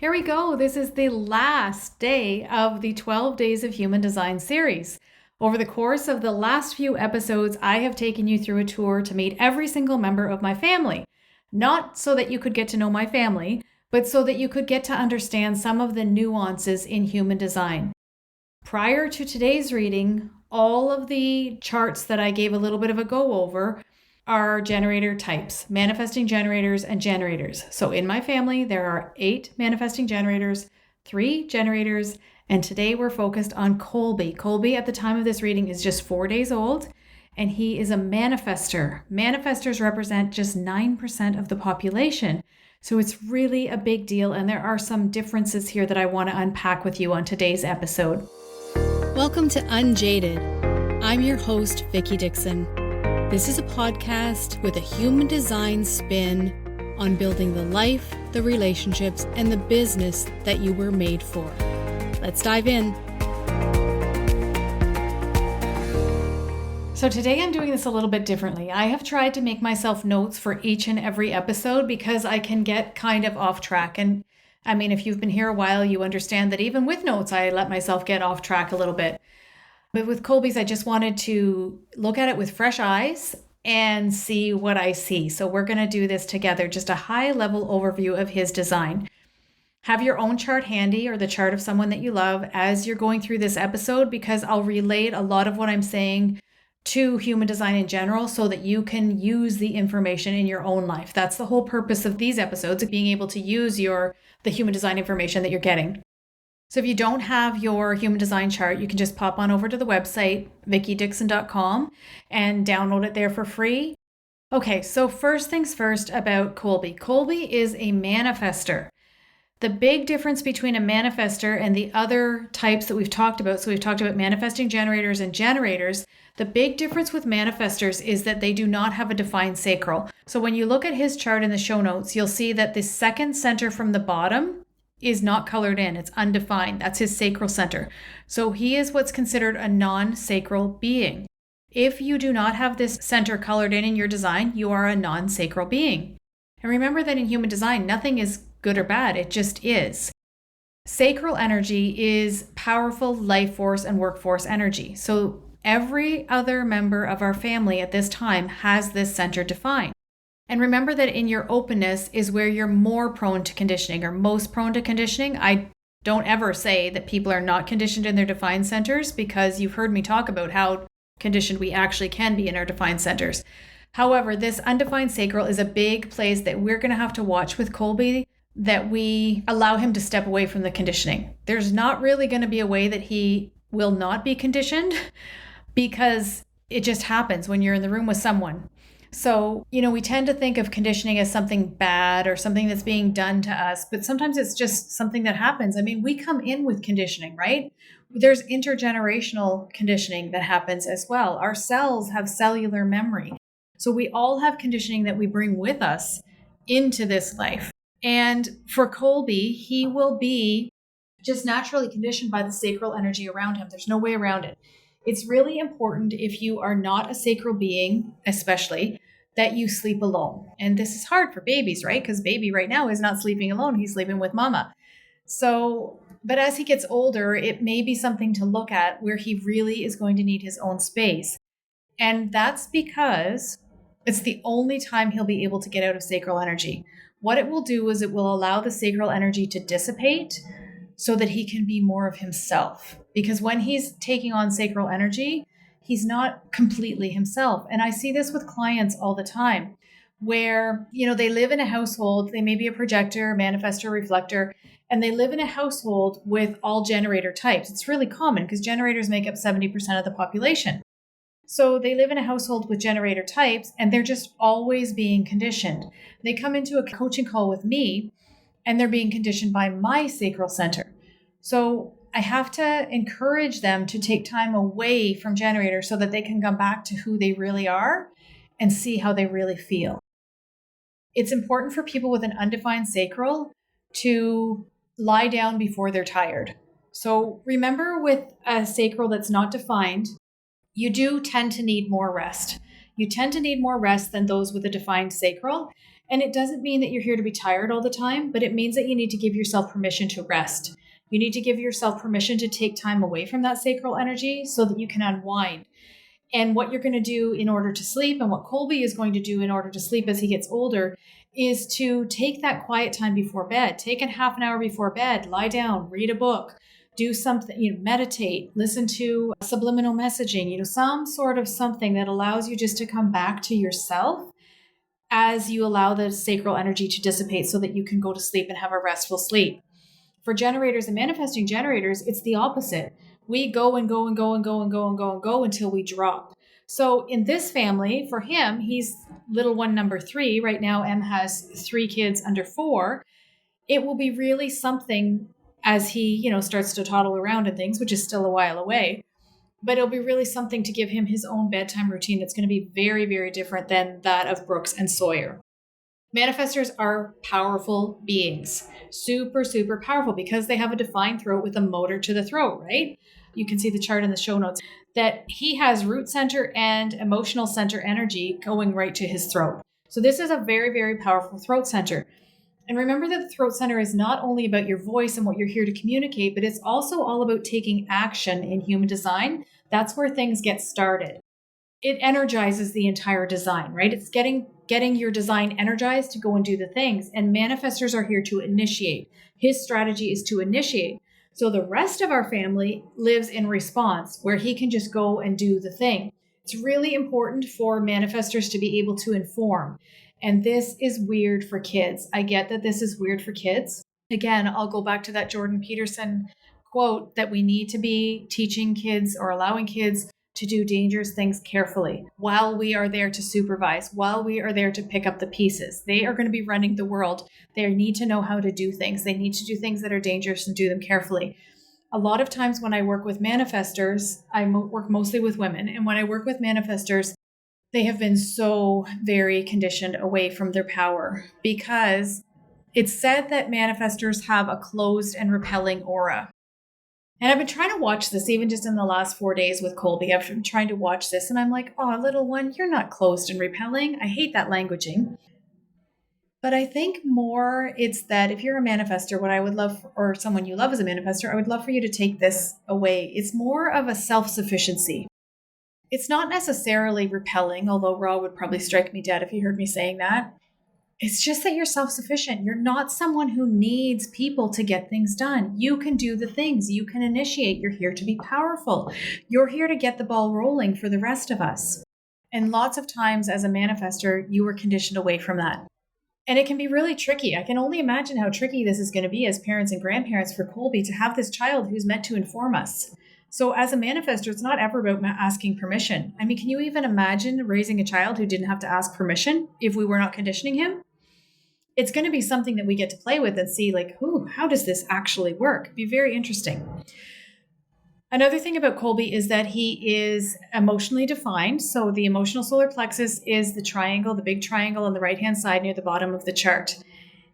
Here we go. This is the last day of the 12 Days of Human Design series. Over the course of the last few episodes, I have taken you through a tour to meet every single member of my family. Not so that you could get to know my family, but so that you could get to understand some of the nuances in human design. Prior to today's reading, all of the charts that I gave a little bit of a go over are generator types, manifesting generators and generators. So in my family, there are 8 manifesting generators, 3 generators, and today we're focused on Colby. Colby at the time of this reading is just 4 days old, and he is a manifester. Manifestors represent just 9% of the population. So it's really a big deal, and there are some differences here that I want to unpack with you on today's episode. Welcome to Unjaded. I'm your host, Vicki Dixon. This is a podcast with a human design spin on building the life, the relationships, and the business that you were made for. Let's dive in. So today I'm doing this a little bit differently. I have tried to make myself notes for each and every episode because I can get kind of off track. And I mean, if you've been here a while, you understand that even with notes, I let myself get off track a little bit. But with Colby's, I just wanted to look at it with fresh eyes and see what I see. So we're going to do this together, just a high-level overview of his design. Have your own chart handy or the chart of someone that you love as you're going through this episode, because I'll relate a lot of what I'm saying to human design in general so that you can use the information in your own life. That's the whole purpose of these episodes, being able to use the human design information that you're getting. So if you don't have your human design chart, you can just pop on over to the website, vickidixon.com, and download it there for free. Okay, so first things first about Colby. Colby is a manifester. The big difference between a manifester and the other types that we've talked about, so we've talked about manifesting generators and generators, the big difference with manifestors is that they do not have a defined sacral. So when you look at his chart in the show notes, you'll see that the second center from the bottom is not colored in. It's undefined. That's his sacral center. So he is what's considered a non-sacral being. If you do not have this center colored in your design, you are a non-sacral being. And remember that in human design, nothing is good or bad. It just is. Sacral energy is powerful life force and workforce energy. So every other member of our family at this time has this center defined. And remember that in your openness is where you're more prone to conditioning or most prone to conditioning. I don't ever say that people are not conditioned in their defined centers, because you've heard me talk about how conditioned we actually can be in our defined centers. However, this undefined sacral is a big place that we're going to have to watch with Colby, that we allow him to step away from the conditioning. There's not really going to be a way that he will not be conditioned, because it just happens when you're in the room with someone. So, we tend to think of conditioning as something bad or something that's being done to us, but sometimes it's just something that happens. I mean, we come in with conditioning, right? There's intergenerational conditioning that happens as well. Our cells have cellular memory. So we all have conditioning that we bring with us into this life. And for Colby, he will be just naturally conditioned by the sacral energy around him. There's no way around it. It's really important, if you are not a sacral being, especially, that you sleep alone. And this is hard for babies, right? Because baby right now is not sleeping alone. He's sleeping with mama. So, but as he gets older, it may be something to look at where he really is going to need his own space. And that's because it's the only time he'll be able to get out of sacral energy. What it will do is it will allow the sacral energy to dissipate so that he can be more of himself. Because when he's taking on sacral energy, he's not completely himself. And I see this with clients all the time where, they live in a household, they may be a projector, manifestor, reflector, and they live in a household with all generator types. It's really common because generators make up 70% of the population. So they live in a household with generator types, and they're just always being conditioned. They come into a coaching call with me, and they're being conditioned by my sacral center. So I have to encourage them to take time away from generators so that they can come back to who they really are and see how they really feel. It's important for people with an undefined sacral to lie down before they're tired. So remember, with a sacral that's not defined, you do tend to need more rest. You tend to need more rest than those with a defined sacral. And it doesn't mean that you're here to be tired all the time, but it means that you need to give yourself permission to rest. You need to give yourself permission to take time away from that sacral energy so that you can unwind. And what you're going to do in order to sleep, and what Colby is going to do in order to sleep as he gets older, is to take that quiet time before bed. Take a half an hour before bed, lie down, read a book, do something, meditate, listen to subliminal messaging, some sort of something that allows you just to come back to yourself as you allow the sacral energy to dissipate so that you can go to sleep and have a restful sleep. For generators and manifesting generators, it's the opposite. We go and go and go and go and go and go and go until we drop. So in this family, for him, he's little one number 3. Right now, Em has 3 kids under 4. It will be really something as he, starts to toddle around and things, which is still a while away. But it'll be really something to give him his own bedtime routine that's going to be very, very different than that of Brooks and Sawyer. Manifestors are powerful beings, super, super powerful because they have a defined throat with a motor to the throat, right? You can see the chart in the show notes that he has root center and emotional center energy going right to his throat. So this is a very, very powerful throat center. And remember that the throat center is not only about your voice and what you're here to communicate, but it's also all about taking action in human design. That's where things get started. It energizes the entire design, right? It's getting your design energized to go and do the things. And manifestors are here to initiate. His strategy is to initiate. So the rest of our family lives in response, where he can just go and do the thing. It's really important for manifestors to be able to inform. And this is weird for kids. I get that this is weird for kids. Again, I'll go back to that Jordan Peterson quote that we need to be teaching kids or allowing kids to do dangerous things carefully while we are there to supervise, while we are there to pick up the pieces. They are going to be running the world. They need to know how to do things. They need to do things that are dangerous and do them carefully. A lot of times when I work with manifestors, I work mostly with women. And when I work with manifestors, they have been so very conditioned away from their power because it's said that manifestors have a closed and repelling aura. And I've been trying to watch this even just in the last 4 days with Colby. I've been trying to watch this and I'm like, oh, little one, you're not closed and repelling. I hate that languaging. But I think more it's that if you're a manifestor, what I would love, or someone you love as a manifestor, I would love for you to take this away. It's more of a self-sufficiency. It's not necessarily repelling, although Ra would probably strike me dead if he heard me saying that. It's just that you're self-sufficient. You're not someone who needs people to get things done. You can do the things. You can initiate. You're here to be powerful. You're here to get the ball rolling for the rest of us. And lots of times as a manifestor, you were conditioned away from that. And it can be really tricky. I can only imagine how tricky this is going to be as parents and grandparents for Colby to have this child who's meant to inform us. So as a manifestor, it's not ever about asking permission. I mean, can you even imagine raising a child who didn't have to ask permission if we were not conditioning him? It's going to be something that we get to play with and see like, how does this actually work? It'd be very interesting. Another thing about Colby is that he is emotionally defined. So the emotional solar plexus is the triangle, the big triangle on the right-hand side near the bottom of the chart.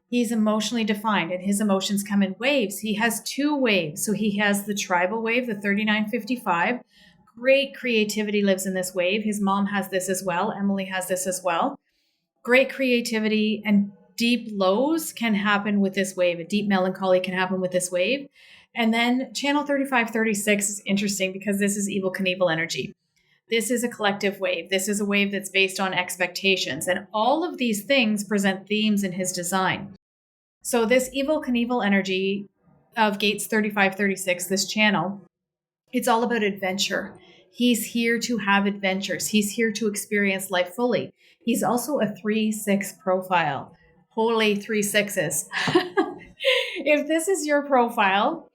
He's emotionally defined and his emotions come in waves. He has 2 waves. So he has the tribal wave, the 3955. Great creativity lives in this wave. His mom has this as well. Emily has this as well. Great creativity and deep lows can happen with this wave. A deep melancholy can happen with this wave. And then channel 3536 is interesting because this is Evel Knievel energy. This is a collective wave. This is a wave that's based on expectations. And all of these things present themes in his design. So this Evel Knievel energy of Gates 3536, this channel, it's all about adventure. He's here to have adventures. He's here to experience life fully. He's also a 3-6 profile. Holy 3 6s. If this is your profile,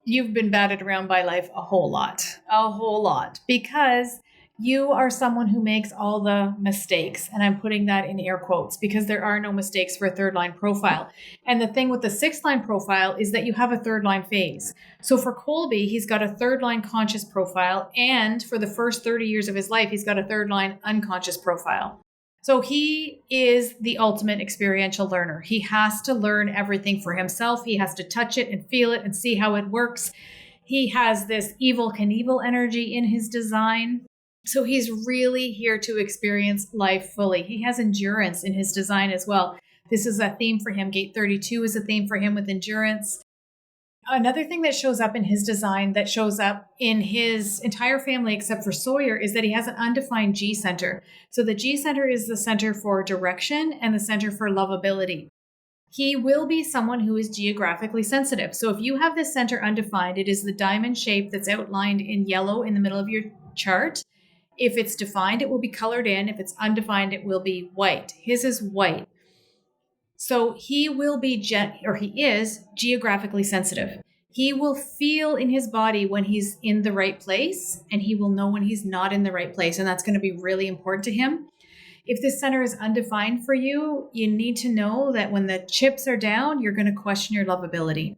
you've been batted around by life a whole lot, because you are someone who makes all the mistakes. And I'm putting that in air quotes because there are no mistakes for a 3rd line profile. And the thing with the 6th line profile is that you have a 3rd line phase. So for Colby, he's got a 3rd line conscious profile. And for the first 30 years of his life, he's got a 3rd line unconscious profile. So he is the ultimate experiential learner. He has to learn everything for himself. He has to touch it and feel it and see how it works. He has this Evel Knievel energy in his design. So he's really here to experience life fully. He has endurance in his design as well. This is a theme for him. Gate 32 is a theme for him with endurance. Another thing that shows up in his design, that shows up in his entire family except for Sawyer, is that he has an undefined G center. So the G center is the center for direction and the center for lovability. He will be someone who is geographically sensitive. So if you have this center undefined, it is the diamond shape that's outlined in yellow in the middle of your chart. If it's defined, it will be colored in. If it's undefined, it will be white. His is white. So he will be, he is geographically sensitive. He will feel in his body when he's in the right place, and he will know when he's not in the right place. And that's going to be really important to him. If this center is undefined for you, you need to know that when the chips are down, you're going to question your lovability.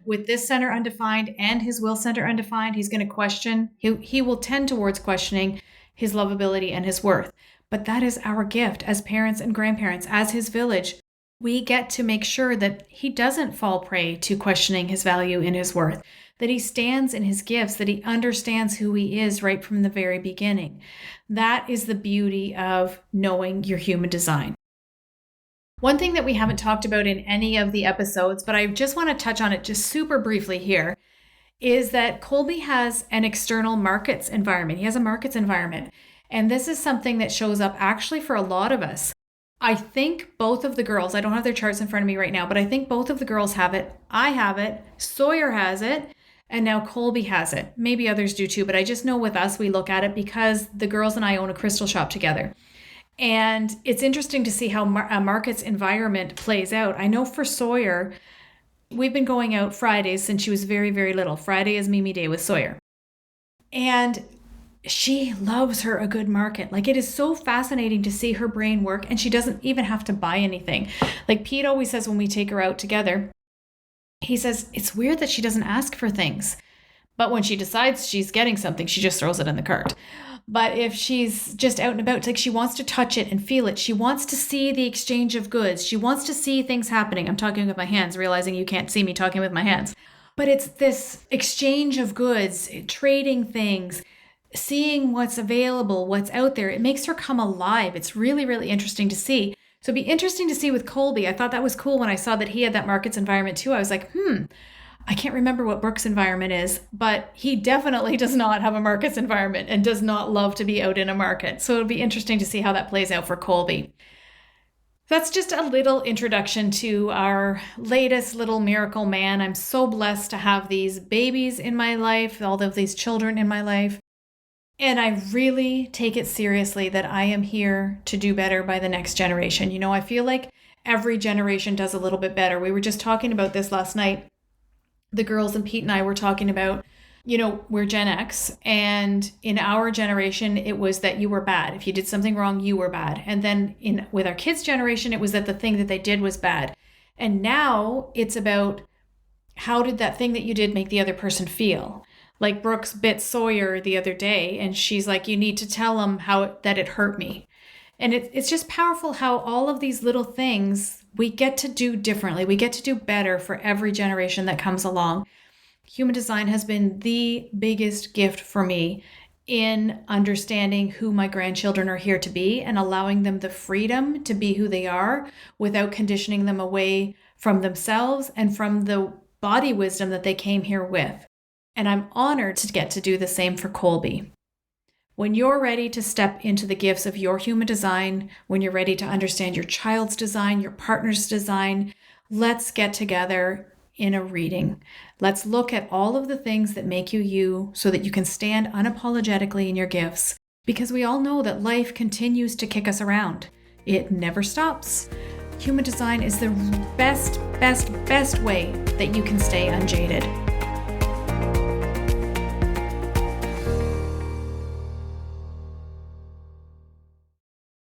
With this center undefined and his will center undefined, he's going to question, he will tend towards questioning his lovability and his worth. But that is our gift as parents and grandparents, as his village. We get to make sure that he doesn't fall prey to questioning his value and his worth, that he stands in his gifts, that he understands who he is right from the very beginning. That is the beauty of knowing your human design. One thing that we haven't talked about in any of the episodes, but I just want to touch on it just super briefly here, is that Colby has an external markets environment. He has a markets environment. And this is something that shows up actually for a lot of us. I think both of the girls, I don't have their charts in front of me right now, but I think both of the girls have it. I have it. Sawyer has it. And now Colby has it. Maybe others do too, but I just know with us, we look at it because the girls and I own a crystal shop together. And it's interesting to see how a markets environment plays out. I know for Sawyer, we've been going out Fridays since she was very, very little. Friday is Mimi Day with Sawyer. And she loves her a good market. Like, it is so fascinating to see her brain work, and she doesn't even have to buy anything. Like Pete always says when we take her out together, he says, it's weird that she doesn't ask for things. But when she decides she's getting something, she just throws it in the cart. But if she's just out and about, it's like she wants to touch it and feel it. She wants to see the exchange of goods. She wants to see things happening. I'm talking with my hands, realizing you can't see me talking with my hands. But it's this exchange of goods, trading things, seeing what's available, what's out there. It makes her come alive. It's really, really interesting to see. So it'd be interesting to see with Colby. I thought that was cool when I saw that he had that markets environment too. I was like, I can't remember what Brooke's environment is, but he definitely does not have a markets environment and does not love to be out in a market. So it'll be interesting to see how that plays out for Colby. That's just a little introduction to our latest little miracle man. I'm so blessed to have these babies in my life, all of these children in my life. And I really take it seriously that I am here to do better by the next generation. You know, I feel like every generation does a little bit better. We were just talking about this last night. The girls and Pete and I were talking about, you know, we're Gen X, and in our generation, it was that you were bad. If you did something wrong, you were bad. And then with our kids' generation, it was that the thing that they did was bad. And now it's about how did that thing that you did make the other person feel? Like Brooks bit Sawyer the other day, and she's like, you need to tell him that it hurt me. And it's just powerful how all of these little things we get to do differently. We get to do better for every generation that comes along. Human design has been the biggest gift for me in understanding who my grandchildren are here to be and allowing them the freedom to be who they are without conditioning them away from themselves and from the body wisdom that they came here with. And I'm honored to get to do the same for Colby. When you're ready to step into the gifts of your human design, when you're ready to understand your child's design, your partner's design, let's get together in a reading. Let's look at all of the things that make you you so that you can stand unapologetically in your gifts. Because we all know that life continues to kick us around. It never stops. Human design is the best way that you can stay unjaded.